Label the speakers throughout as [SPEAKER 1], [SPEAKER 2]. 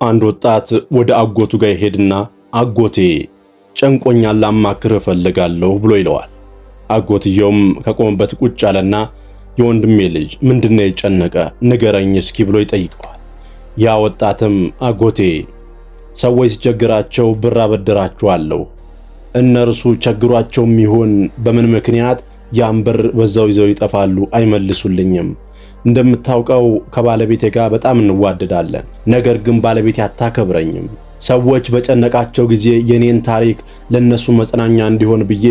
[SPEAKER 1] አንድ ወጣት ወደ አጎቱ ጋር ይሄድና አጎቴ ጨንቆኛል ላማክርህ እፈልጋለሁ ብሎ ይለዋል። አጎትየውም ከቆመበት ቁጭ አለና የወንድሜ ልጅ ምንድነው የጨነቀ ንገረኝ እስኪ ብሎ ይጠይቀዋል። ያ ወጣትም አጎቴ ሰዎች ሲቸግራቸው ብር አበድራቸዋለሁ፣ እነርሱ ቸግሯቸውም ይሁን በምን ምክንያት ያን ብር በዛው ይዘው ይጠፋሉ፣ አይመልሱልኝም። እንደምታውቀው ከባለቤቴ ጋር በጣም እንዋደዳለን፣ ነገር ግን ባለቤቴ አታከብረኝም። ሰዎች በጨነቃቸው ጊዜ የኔን ታሪክ ለነሱ መጽናኛ እንዲሆን ብዬ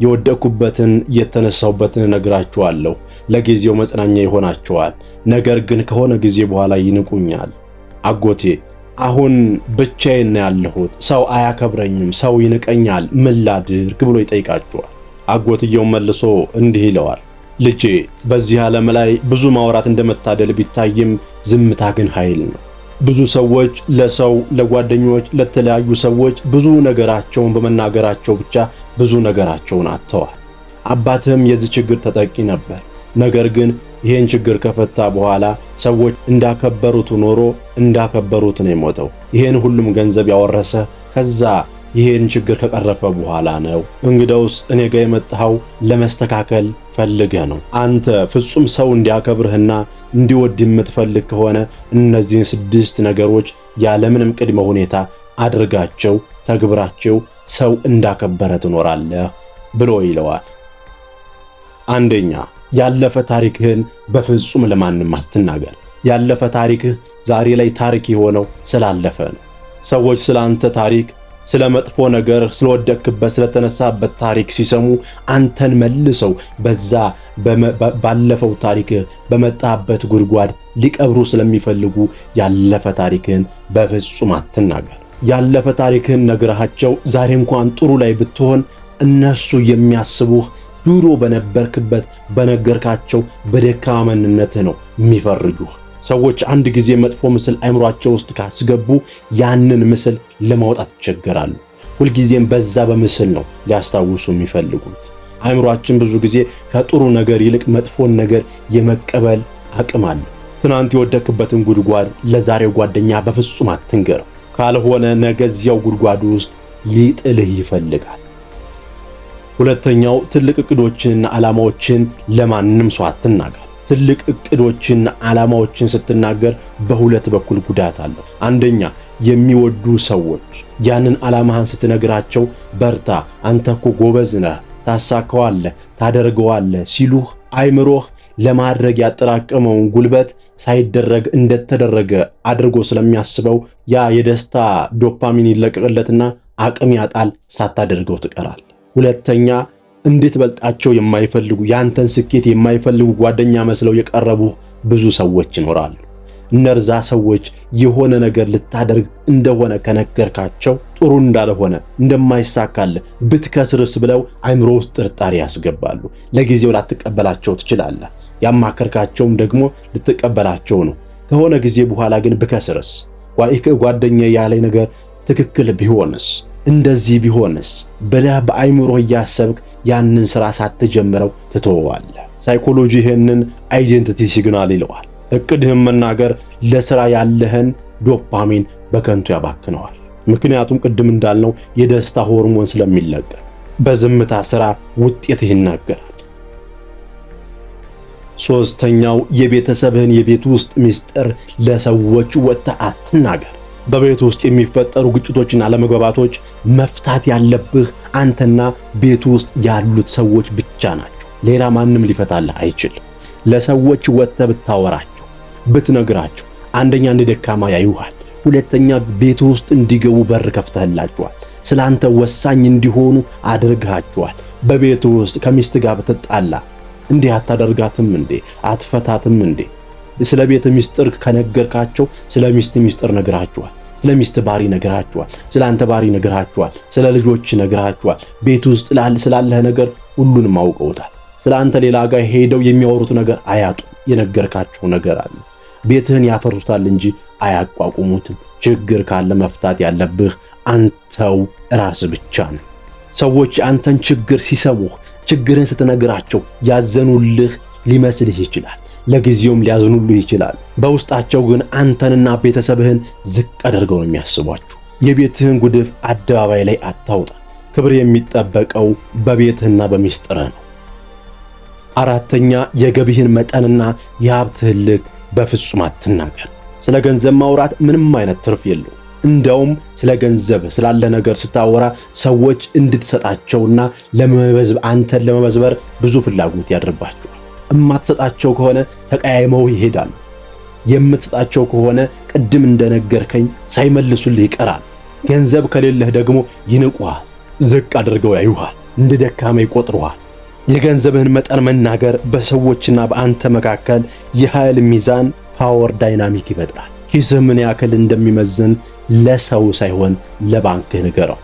[SPEAKER 1] የወደኩበትን የተነሳውበትን እነግራቸዋለሁ። ለጊዜው መጽናኛ ይሆናቸዋል፣ ነገር ግን ከሆነ ጊዜ በኋላ ይንቁኛል። አጎቴ አሁን ብቻዬን ነው ያለሁት፣ ሰው አያከብረኝም፣ ሰው ይንቀኛል፣ ምን ላድርግ ብሎ ይጠይቃቸዋል። አጎትየው መልሶ እንዲህ ይለዋል፣ ልጄ በዚህ ዓለም ላይ ብዙ ማውራት እንደመታደል ቢታይም ዝምታ ግን ኃይል ነው። ብዙ ሰዎች ለሰው ለጓደኞች፣ ለተለያዩ ሰዎች ብዙ ነገራቸውን በመናገራቸው ብቻ ብዙ ነገራቸውን አጥተዋል። አባትህም የዚህ ችግር ተጠቂ ነበር። ነገር ግን ይሄን ችግር ከፈታ በኋላ ሰዎች እንዳከበሩት ኖሮ እንዳከበሩት ነው የሞተው። ይሄን ሁሉም ገንዘብ ያወረሰ ከዛ ይሄን ችግር ከቀረፈ በኋላ ነው። እንግዲያውስ እኔ ጋር የመጣኸው ለመስተካከል ፈልገህ ነው። አንተ ፍጹም ሰው እንዲያከብርህና እንዲወድ የምትፈልግ ከሆነ እነዚህን 6 ነገሮች ያለምንም ቅድመ ሁኔታ አድርጋቸው፣ ተግብራቸው፣ ሰው እንዳከበረ ትኖራለህ ብሎ ይለዋል። አንደኛ፣ ያለፈ ታሪክህን በፍጹም ለማንም አትናገር። ያለፈ ታሪክህ ዛሬ ላይ ታሪክ የሆነው ስላለፈ ነው። ሰዎች ስላንተ ታሪክ፣ ስለ መጥፎ ነገር፣ ስለወደቅበት፣ ስለተነሳበት ታሪክ ሲሰሙ አንተን መልሰው በዛ ባለፈው ታሪክ በመጣበት ጉድጓድ ሊቀብሩ ስለሚፈልጉ ያለፈ ታሪክህን በፍጹም አትናገር። ያለፈ ታሪክህን ነግረሃቸው ዛሬ እንኳን ጥሩ ላይ ብትሆን እነሱ የሚያስቡህ ድሮ በነበርክበት በነገርካቸው በደካማ ማንነትህ ነው የሚፈርጁህ። ሰዎች አንድ ጊዜ መጥፎ ምስል አይምሯቸው ውስጥ ካስገቡ ያንን ምስል ለማውጣት ይቸገራሉ። ሁልጊዜም በዛ በምስል ነው ሊያስታውሱ የሚፈልጉት። አይምሯችን ብዙ ጊዜ ከጥሩ ነገር ይልቅ መጥፎን ነገር የመቀበል አቅም አለ። ትናንት የወደክበትን ጉድጓድ ለዛሬው ጓደኛ በፍጹም አትንገረው፣ ካልሆነ ነገ እዚያው ጉድጓዱ ውስጥ ሊጥልህ ይፈልጋል። ሁለተኛው፣ ትልቅ እቅዶችንና ዓላማዎችን ለማንም ሰው አትናገር። ትልቅ እቅዶችንና ዓላማዎችን ስትናገር በሁለት በኩል ጉዳት አለው። አንደኛ፣ የሚወዱ ሰዎች ያንን ዓላማህን ስትነግራቸው በርታ፣ አንተ እኮ ጎበዝ ነህ፣ ታሳካዋለህ፣ ታደርገዋለህ ሲሉህ አይምሮህ ለማድረግ ያጠራቀመውን ጉልበት ሳይደረግ እንደተደረገ አድርጎ ስለሚያስበው ያ የደስታ ዶፓሚን ይለቀቅለትና አቅም ያጣል፣ ሳታደርገው ትቀራለህ። ሁለተኛ፣ እንድትበልጣቸው የማይፈልጉ ያንተን ስኬት የማይፈልጉ ጓደኛ መስለው የቀረቡ ብዙ ሰዎች ይኖራሉ። እነርዛ ሰዎች የሆነ ነገር ልታደርግ እንደሆነ ከነገርካቸው ጥሩ እንዳልሆነ እንደማይሳካልህ ብትከስርስ ብለው አይምሮ ውስጥ ጥርጣሬ ያስገባሉ። ለጊዜው ላትቀበላቸው ትችላለህ። ያማከርካቸውም ደግሞ ልትቀበላቸው ነው። ከሆነ ጊዜ በኋላ ግን ብከስርስ፣ ጓደኛዬ ያለኝ ነገር ትክክል ቢሆንስ፣ እንደዚህ ቢሆንስ ብለህ በአይምሮ እያሰብክ ያንን ሥራ ሳትጀምረው ትተወዋለህ። ሳይኮሎጂ ይህንን አይዴንቲቲ ሲግናል ይለዋል። እቅድህን መናገር ለሥራ ያለህን ዶፓሚን በከንቱ ያባክነዋል። ምክንያቱም ቅድም እንዳልነው የደስታ ሆርሞን ስለሚለቀቅ በዝምታ ሥራ ውጤትህ ይናገራል። ሶስተኛው፣ የቤተሰብህን የቤት ውስጥ ምስጢር ለሰዎች ወጥተህ አትናገር። በቤት ውስጥ የሚፈጠሩ ግጭቶችና አለመግባባቶች መፍታት ያለብህ አንተና ቤት ውስጥ ያሉት ሰዎች ብቻ ናቸው። ሌላ ማንም ሊፈታልህ አይችልም። ለሰዎች ወጥተህ ብታወራቸው፣ ብትነግራቸው፣ አንደኛ እንደ ደካማ ያዩሃል፣ ሁለተኛ ቤት ውስጥ እንዲገቡ በር ከፍተህላቸዋል። ስላንተ ወሳኝ እንዲሆኑ አድርጋቸዋል። በቤት ውስጥ ከሚስት ጋር ብትጣላ እንዲህ አታደርጋትም እንዴ? አትፈታትም እንዴ? ስለ ቤት ምስጢር ከነገርካቸው ስለ ሚስት ምስጢር ነግራቸዋል። ስለ ሚስት ባሪ ነግራቸዋል። ስለ አንተ ባሪ ነግራቸዋል። ስለ ልጆች ነግራቸዋል። ቤት ውስጥ ስላለህ ነገር ሁሉንም አውቀውታል። ስለ አንተ ሌላ ጋር ሄደው የሚያወሩት ነገር አያጡ። የነገርካቸው ነገር አለ። ቤትህን ያፈርሱታል እንጂ አያቋቁሙትም። ችግር ካለ መፍታት ያለብህ አንተው ራስህ ብቻ ነህ። ሰዎች አንተን ችግር ሲሰሙህ ችግርን ስትነግራቸው ያዘኑልህ ሊመስልህ ይችላል። ለጊዜውም ሊያዝኑልህ ይችላል። በውስጣቸው ግን አንተንና ቤተሰብህን ዝቅ አድርገው ነው የሚያስቧችሁ። የቤትህን ጉድፍ አደባባይ ላይ አታውጣ። ክብር የሚጠበቀው በቤትህና በሚስጥርህ ነው። አራተኛ የገቢህን መጠንና የሀብትህን ልክ በፍጹም አትናገር። ስለ ገንዘብ ማውራት ምንም አይነት ትርፍ የለው። እንደውም ስለ ገንዘብ ስላለ ነገር ስታወራ ሰዎች እንድትሰጣቸውና አንተን ለመበዝበር ብዙ ፍላጎት ያድርባቸዋል። እማትሰጣቸው ከሆነ ተቀያይመው ይሄዳሉ። የምትሰጣቸው ከሆነ ቅድም እንደነገርከኝ ሳይመልሱልህ ይቀራል። ገንዘብ ከሌለህ ደግሞ ይንቁሃል፣ ዝቅ አድርገው ያዩሃል፣ እንደ ደካማ ይቆጥሩሃል። የገንዘብህን መጠን መናገር በሰዎችና በአንተ መካከል የኃይል ሚዛን ፓወር ዳይናሚክ ይፈጥራል። ኪስህ ምን ያክል እንደሚመዝን ለሰው ሳይሆን ለባንክህ ንገረው።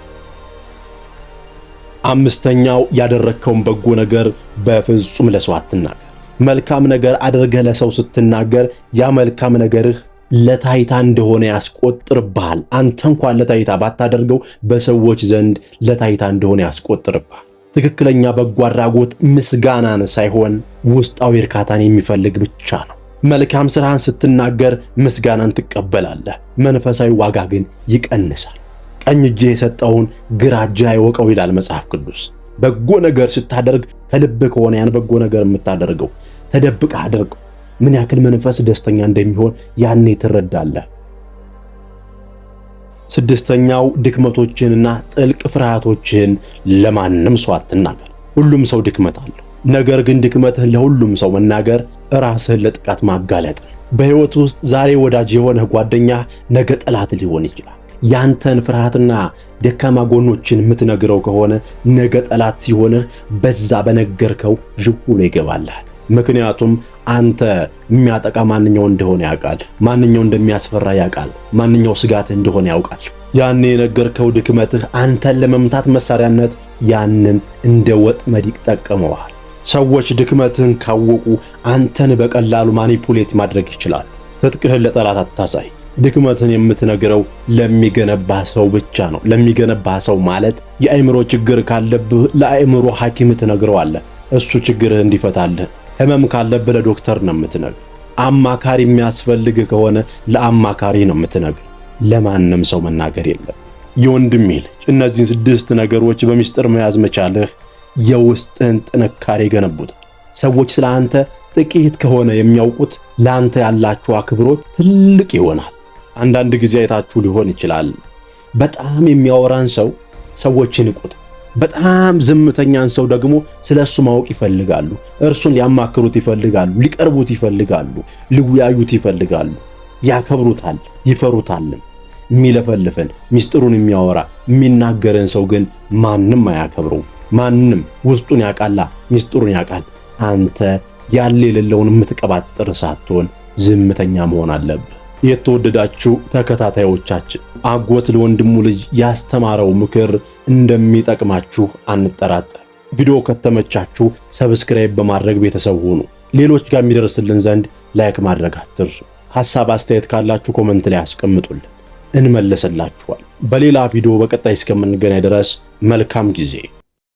[SPEAKER 1] አምስተኛው ያደረከውን በጎ ነገር በፍጹም ለሰው አትናገር። መልካም ነገር አድርገህ ለሰው ስትናገር ያ መልካም ነገርህ ለታይታ እንደሆነ ያስቆጥርብሃል። አንተ እንኳን ለታይታ ባታደርገው በሰዎች ዘንድ ለታይታ እንደሆነ ያስቆጥርብሃል። ትክክለኛ በጎ አድራጎት ምስጋናን ሳይሆን ውስጣዊ እርካታን የሚፈልግ ብቻ ነው። መልካም ስራህን ስትናገር ምስጋናን ትቀበላለህ፣ መንፈሳዊ ዋጋ ግን ይቀንሳል። ቀኝ እጅህ የሰጠውን ግራ እጅህ አይወቀው ይላል መጽሐፍ ቅዱስ። በጎ ነገር ስታደርግ ከልብህ ከሆነ ያን በጎ ነገር የምታደርገው ተደብቀህ አድርገው። ምን ያክል መንፈስ ደስተኛ እንደሚሆን ያኔ ትረዳለህ። ስድስተኛው ድክመቶችንና ጥልቅ ፍርሃቶችን ለማንም ሰው አትናገር። ሁሉም ሰው ድክመት አለው። ነገር ግን ድክመትህን ለሁሉም ሰው መናገር ራስህን ለጥቃት ማጋለጥ ነው። በሕይወት ውስጥ ዛሬ ወዳጅ የሆነህ ጓደኛህ ነገ ጠላት ሊሆን ይችላል። ያንተን ፍርሃትና ደካማ ጎኖችን የምትነግረው ከሆነ ነገ ጠላት ሲሆንህ በዛ በነገርከው ዥው ይገባልሃል። ምክንያቱም አንተ የሚያጠቃ ማንኛው እንደሆነ ያውቃል፣ ማንኛው እንደሚያስፈራ ያውቃል፣ ማንኛው ስጋትህ እንደሆነ ያውቃል። ያኔ የነገርከው ድክመትህ አንተን ለመምታት መሳሪያነት ያንን እንደ ወጥመድ ይጠቀመዋል። ሰዎች ድክመትህን ካወቁ አንተን በቀላሉ ማኒፑሌት ማድረግ ይችላል። ትጥቅህን ለጠላት አታሳይ። ድክመትህን የምትነግረው ለሚገነባህ ሰው ብቻ ነው። ለሚገነባህ ሰው ማለት የአእምሮ ችግር ካለብህ ለአእምሮ ሐኪም ትነግረዋለህ፣ እሱ ችግርህ እንዲፈታልህ። ህመም ካለብህ ለዶክተር ነው የምትነግረው። አማካሪ የሚያስፈልግ ከሆነ ለአማካሪ ነው የምትነግረው። ለማንም ሰው መናገር የለም። የወንድሜ ልጅ እነዚህን 6 ነገሮች በሚስጥር መያዝ መቻልህ የውስጥን ጥንካሬ ገነቡታል። ሰዎች ስለ አንተ ጥቂት ከሆነ የሚያውቁት ለአንተ ያላቸው አክብሮት ትልቅ ይሆናል። አንዳንድ ጊዜ አይታችሁ ሊሆን ይችላል። በጣም የሚያወራን ሰው ሰዎች ይንቁት። በጣም ዝምተኛን ሰው ደግሞ ስለሱ ማወቅ ይፈልጋሉ። እርሱን ሊያማክሩት ይፈልጋሉ፣ ሊቀርቡት ይፈልጋሉ፣ ሊወያዩት ይፈልጋሉ። ያከብሩታል፣ ይፈሩታል። የሚለፈልፈን ሚስጥሩን የሚያወራ የሚናገረን ሰው ግን ማንም አያከብረው። ማንም ውስጡን ያውቃላ፣ ሚስጥሩን ያውቃል። አንተ ያለ የሌለውን የምትቀባጥር ሳትሆን ዝምተኛ መሆን አለብህ። የተወደዳችሁ ተከታታዮቻችን አጎት ለወንድሙ ልጅ ያስተማረው ምክር እንደሚጠቅማችሁ አንጠራጠር። ቪዲዮ ከተመቻችሁ ሰብስክራይብ በማድረግ ቤተሰብ ሁኑ። ሌሎች ጋር የሚደርስልን ዘንድ ላይክ ማድረግ አትርሱ። ሐሳብ አስተያየት ካላችሁ ኮሜንት ላይ አስቀምጡልን፣ እንመለስላችኋል። በሌላ ቪዲዮ በቀጣይ እስከምንገናኝ ድረስ መልካም ጊዜ